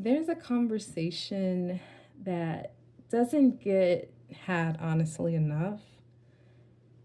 There's a conversation that doesn't get had honestly enough,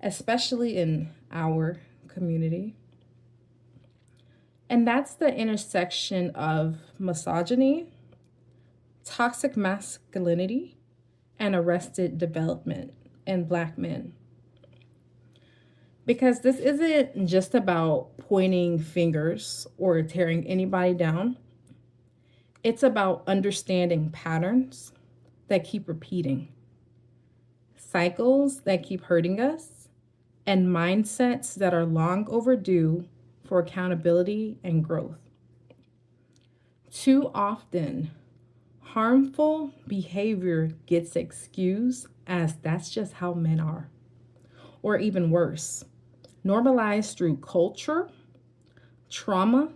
especially in our community. And that's the intersection of misogyny, toxic masculinity, and arrested development in Black men. Because this isn't just about pointing fingers or tearing anybody down, it's about understanding patterns that keep repeating, cycles that keep hurting us, and mindsets that are long overdue for accountability and growth. Too often, harmful behavior gets excused as that's just how men are, or even worse, normalized through culture, trauma,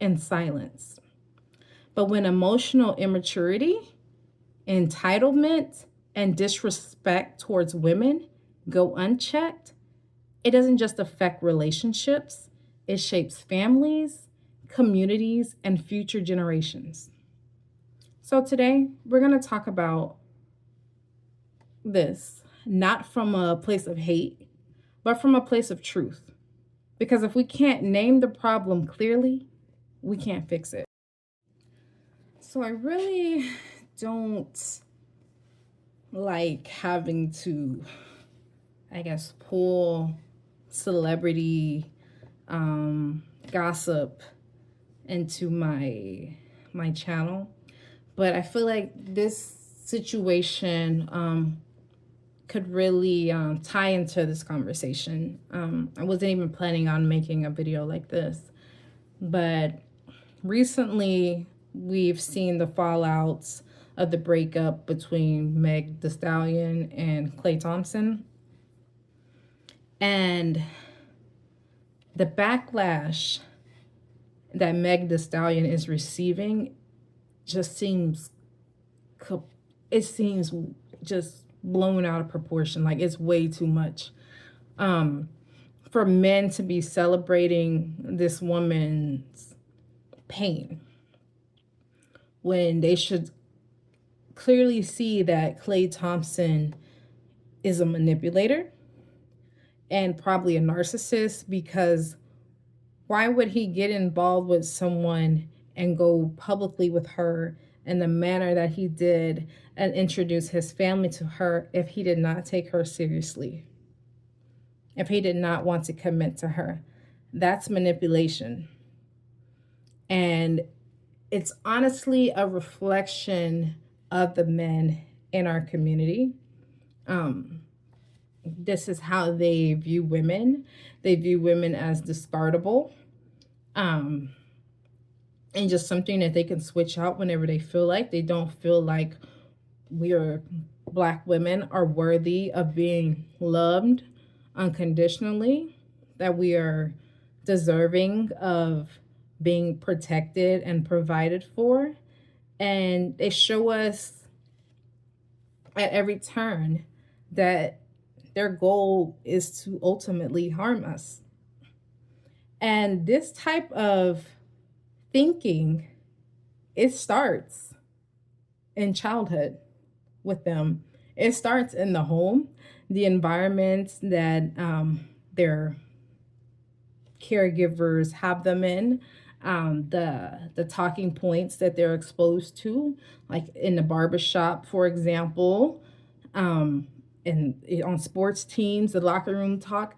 and silence. But when emotional immaturity, entitlement, and disrespect towards women go unchecked, it doesn't just affect relationships, it shapes families, communities, and future generations. So today, we're going to talk about this, not from a place of hate, but from a place of truth. Because if we can't name the problem clearly, we can't fix it. So I really don't like having to, I guess, pull celebrity gossip into my channel, but I feel like this situation could really tie into this conversation. I wasn't even planning on making a video like this, but recently we've seen the fallouts of the breakup between Meg Thee Stallion and Klay Thompson. And the backlash that Meg Thee Stallion is receiving just seems just blown out of proportion. Like, it's way too much. For men to be celebrating this woman's pain when they should clearly see that Klay Thompson is a manipulator and probably a narcissist, because why would he get involved with someone and go publicly with her in the manner that he did and introduce his family to her if he did not take her seriously? If he did not want to commit to her, that's manipulation. And it's honestly a reflection of the men in our community. This is how they view women. They view women as discardable, and just something that they can switch out whenever they feel like. They don't feel like Black women are worthy of being loved unconditionally, that we are deserving of being protected and provided for. And they show us at every turn that their goal is to ultimately harm us. And this type of thinking, it starts in childhood with them. It starts in the home, the environment that their caregivers have them in, the talking points that they're exposed to, like in the barbershop, for example, and on sports teams, the locker room talk.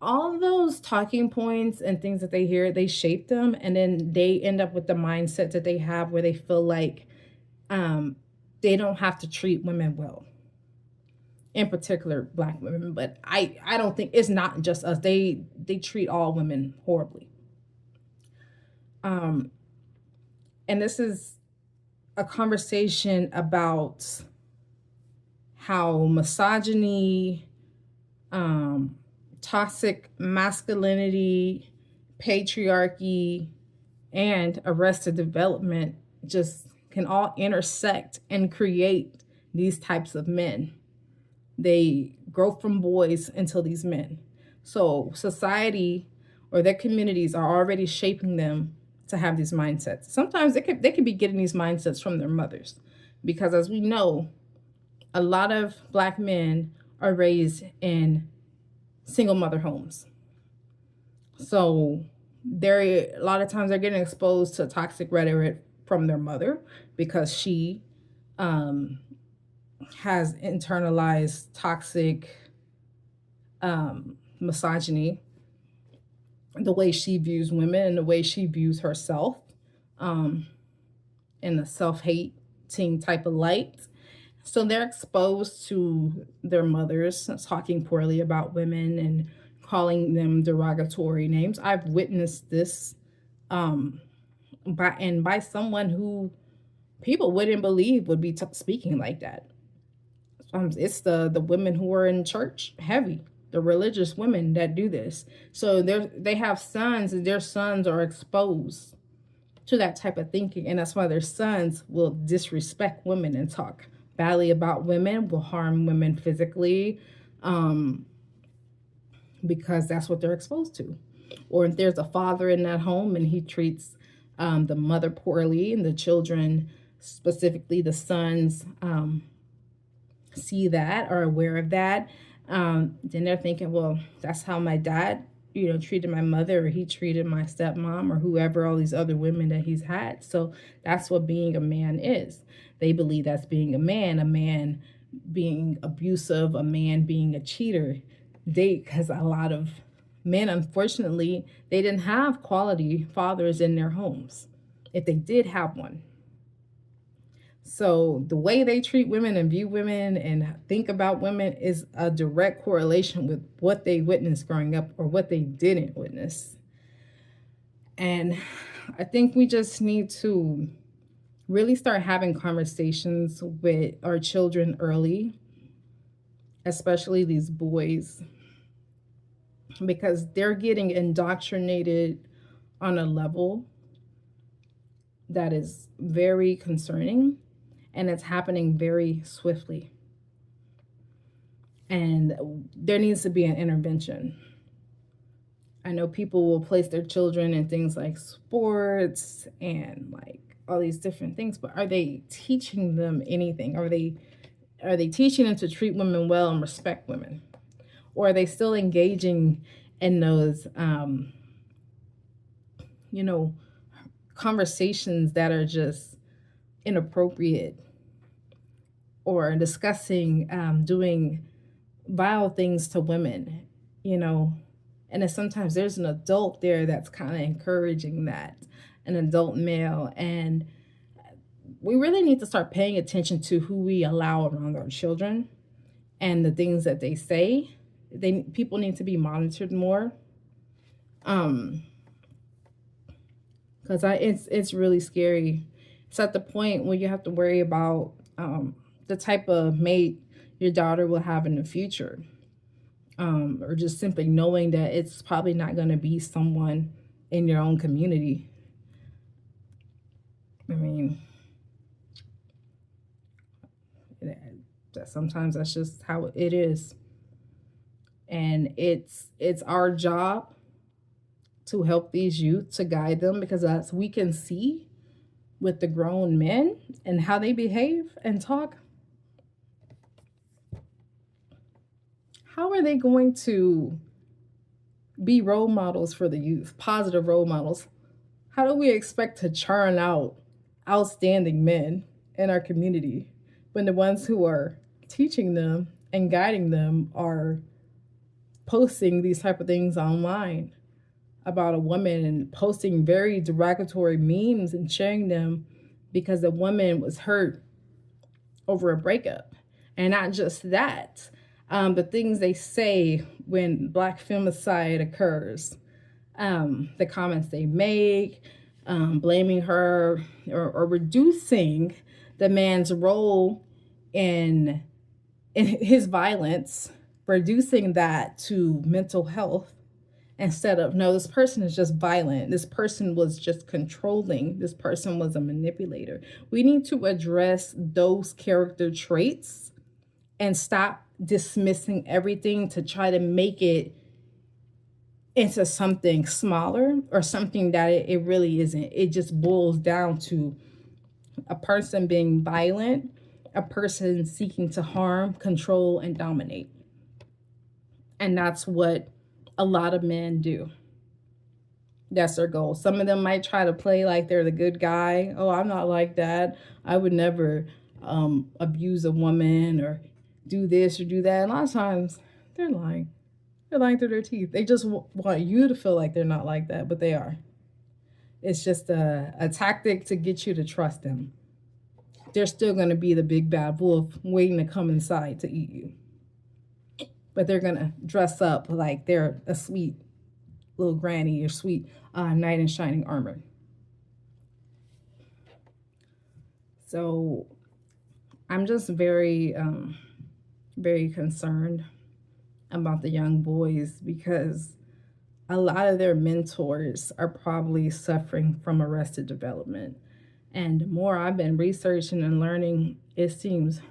All those talking points and things that they hear, they shape them, and then they end up with the mindset that they have where they feel like they don't have to treat women well, in particular Black women. But I don't think, it's not just us. They treat all women horribly. And this is a conversation about how misogyny, toxic masculinity, patriarchy, and arrested development just can all intersect and create these types of men. They grow from boys into these men. So society or their communities are already shaping them to have these mindsets. Sometimes they could be getting these mindsets from their mothers, because as we know, a lot of Black men are raised in single mother homes. So they're a lot of times they're getting exposed to toxic rhetoric from their mother, because she um, has internalized toxic misogyny, the way she views women and the way she views herself, um, in a self-hating type of light. So they're exposed to their mothers talking poorly about women and calling them derogatory names. I've witnessed this um, by someone who people wouldn't believe would be speaking like that. It's the women who are in church heavy, the religious women that do this. So they have sons, and their sons are exposed to that type of thinking, and that's why their sons will disrespect women and talk badly about women, will harm women physically, um, because that's what they're exposed to. Or if there's a father in that home and he treats the mother poorly, and the children, specifically the sons, see that, are aware of that, then they're thinking, well, that's how my dad, treated my mother, or he treated my stepmom, or whoever, all these other women that he's had. So that's what being a man is. They believe that's being a man being abusive, a man being a cheater. Because a lot of men, unfortunately, they didn't have quality fathers in their homes, if they did have one. So the way they treat women and view women and think about women is a direct correlation with what they witnessed growing up or what they didn't witness. And I think we just need to really start having conversations with our children early, especially these boys, because they're getting indoctrinated on a level that is very concerning. And it's happening very swiftly. And there needs to be an intervention. I know people will place their children in things like sports and like all these different things, but are they teaching them anything? Are they teaching them to treat women well and respect women? Or are they still engaging in those conversations that are just inappropriate, or discussing doing vile things to women, and then sometimes there's an adult there that's kind of encouraging that, an adult male. And we really need to start paying attention to who we allow around our children and the things that they say. People need to be monitored more, because it's really scary. It's at the point where you have to worry about the type of mate your daughter will have in the future, or just simply knowing that it's probably not going to be someone in your own community. I mean, sometimes that's just how it is, and it's our job to help these youth, to guide them, because as we can see with the grown men and how they behave and talk, how are they going to be role models for the youth, positive role models? How do we expect to churn out outstanding men in our community when the ones who are teaching them and guiding them are posting these type of things online about a woman, and posting very derogatory memes and sharing them because the woman was hurt over a breakup? And not just that, the things they say when Black femicide occurs, the comments they make, blaming her, or reducing the man's role in his violence, reducing that to mental health, instead of, no, this person is just violent, this person was just controlling, this person was a manipulator. We need to address those character traits and stop dismissing everything to try to make it into something smaller or something that it really isn't. It just boils down to a person being violent, a person seeking to harm, control, and dominate. And that's what a lot of men do. That's their goal. Some of them might try to play like they're the good guy. Oh, I'm not like that. I would never abuse a woman or do this or do that. And a lot of times they're lying. They're lying through their teeth. They just want you to feel like they're not like that, but they are. It's just a tactic to get you to trust them. They're still going to be the big bad wolf waiting to come inside to eat you. But they're going to dress up like they're a sweet little granny or sweet knight in shining armor. So I'm just very concerned about the young boys because a lot of their mentors are probably suffering from arrested development. And the more I've been researching and learning, it seems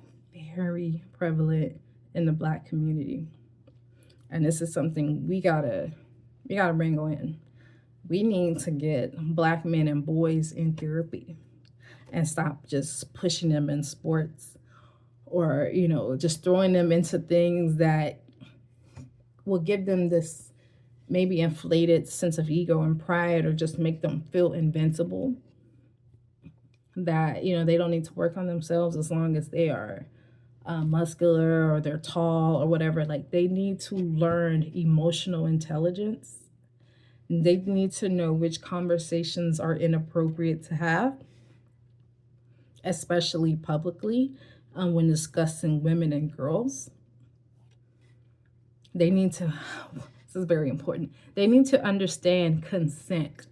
very prevalent in the Black community. And this is something we gotta bring in. We need to get Black men and boys in therapy and stop just pushing them in sports or, just throwing them into things that will give them this maybe inflated sense of ego and pride or just make them feel invincible. That, they don't need to work on themselves as long as they are muscular or they're tall or whatever. Like, they need to learn emotional intelligence. They need to know which conversations are inappropriate to have, especially publicly, when discussing women and girls. They need to, this is very important, they need to understand consent.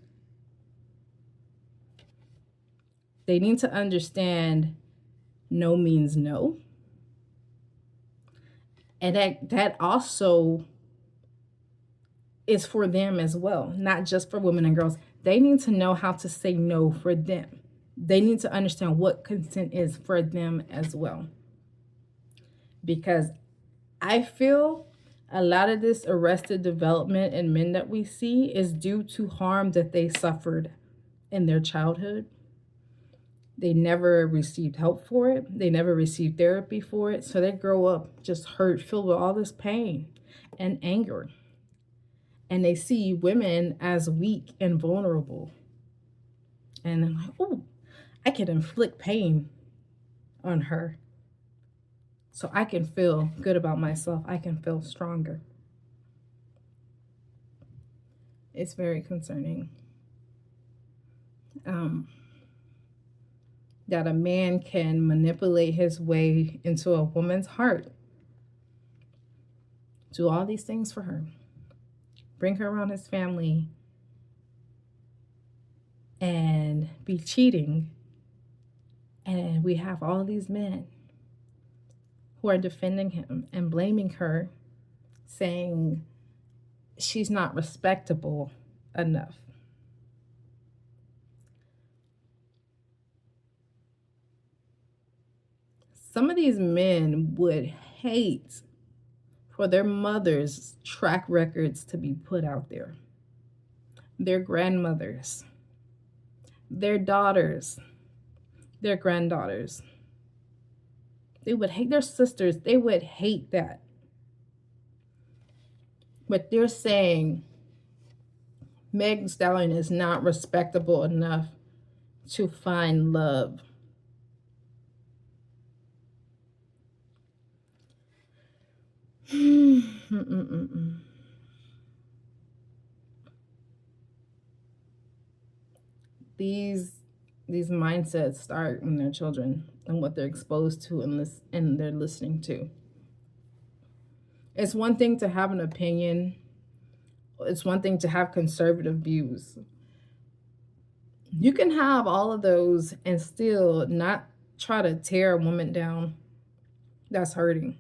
They need to understand no means no. And that also is for them as well, not just for women and girls. They need to know how to say no for them. They need to understand what consent is for them as well. Because I feel a lot of this arrested development in men that we see is due to harm that they suffered in their childhood. They never received help for it. They never received therapy for it. So they grow up just hurt, filled with all this pain and anger. And they see women as weak and vulnerable. And they're like, oh, I can inflict pain on her. So I can feel good about myself. I can feel stronger. It's very concerning. That a man can manipulate his way into a woman's heart, do all these things for her, bring her around his family, and be cheating. And we have all these men who are defending him and blaming her, saying she's not respectable enough. Some of these men would hate for their mothers' track records to be put out there, their grandmothers, their daughters, their granddaughters. They would hate their sisters. They would hate that. But they're saying Megan Stallion is not respectable enough to find love. These mindsets start when they're children and what they're exposed to and they're listening to. It's one thing to have an opinion. It's one thing to have conservative views. You can have all of those and still not try to tear a woman down that's hurting.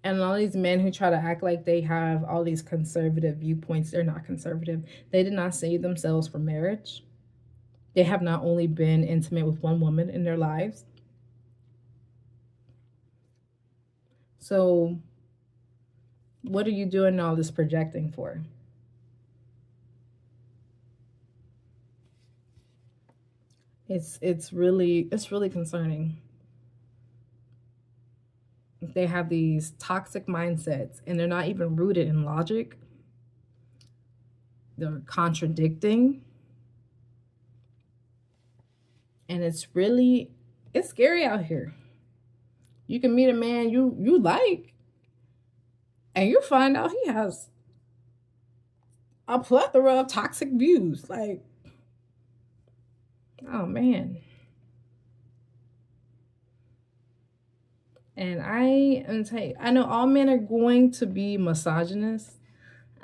And all these men who try to act like they have all these conservative viewpoints, they're not conservative. They did not save themselves for marriage. They have not only been intimate with one woman in their lives. So What are you doing all this projecting for? It's really concerning. They have these toxic mindsets and they're not even rooted in logic. They're contradicting, and it's scary out here. You can meet a man you like, and you find out he has a plethora of toxic views. Like, oh man. And I am tell you, I know all men are going to be misogynist.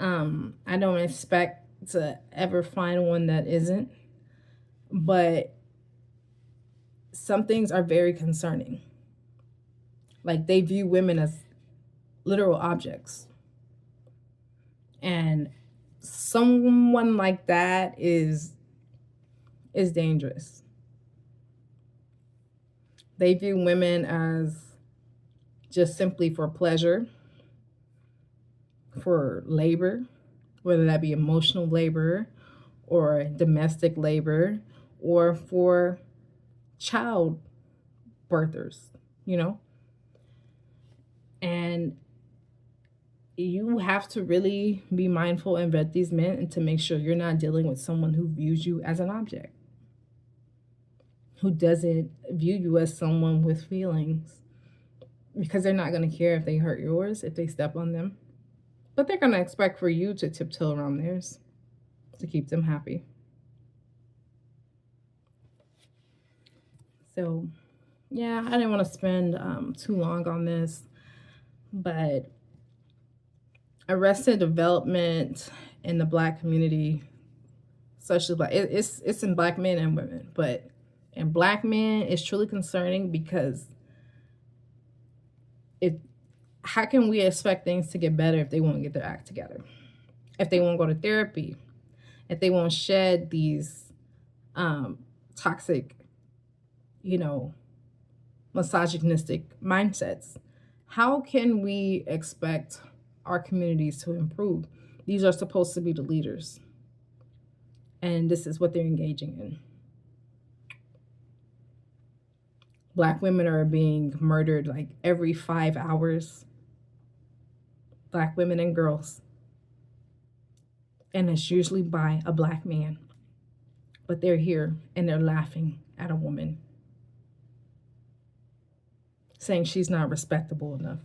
I don't expect to ever find one that isn't, but some things are very concerning. Like they view women as literal objects. And someone like that is dangerous. They view women as just simply for pleasure, for labor, whether that be emotional labor or domestic labor or for child birthers, you know? And you have to really be mindful and vet these men and to make sure you're not dealing with someone who views you as an object, who doesn't view you as someone with feelings, because they're not going to care if they hurt yours, if they step on them. But they're going to expect for you to tiptoe around theirs to keep them happy. So, yeah, I didn't want to spend too long on this, but arrested development in the Black community, such as it's in Black men and women, but in Black men, it's truly concerning because how can we expect things to get better if they won't get their act together? If they won't go to therapy, if they won't shed these toxic, misogynistic mindsets, how can we expect our communities to improve? These are supposed to be the leaders, and this is what they're engaging in. Black women are being murdered like every 5 hours. Black women and girls. And it's usually by a Black man. But they're here and they're laughing at a woman, saying she's not respectable enough.